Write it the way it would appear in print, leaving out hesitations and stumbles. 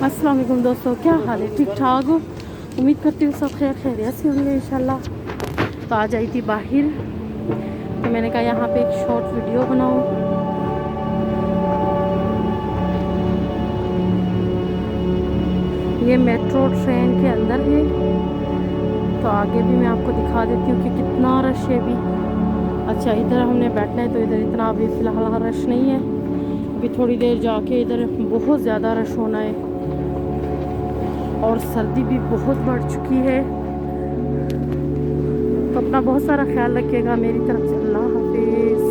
अस्सलाम वालेकुम दोस्तों, क्या हाल है? ठीक ठाक हो? उम्मीद करती हूँ सब खैर खैरियत से होंगे इंशाल्लाह। तो आज आई थी बाहर, तो मैंने कहा यहाँ पे एक शॉर्ट वीडियो बनाऊँ। ये मेट्रो ट्रेन के अंदर है, तो आगे भी मैं आपको दिखा देती हूँ कि कितना रश है अभी। अच्छा, इधर हमने बैठना है तो इधर इतना अभी फ़िलहाल रश नहीं है। अभी थोड़ी देर जाके इधर बहुत ज़्यादा रश होना है और सर्दी भी बहुत बढ़ चुकी है। तो अपना बहुत सारा ख्याल रखिएगा मेरी तरफ से। अल्लाह हाफिज़।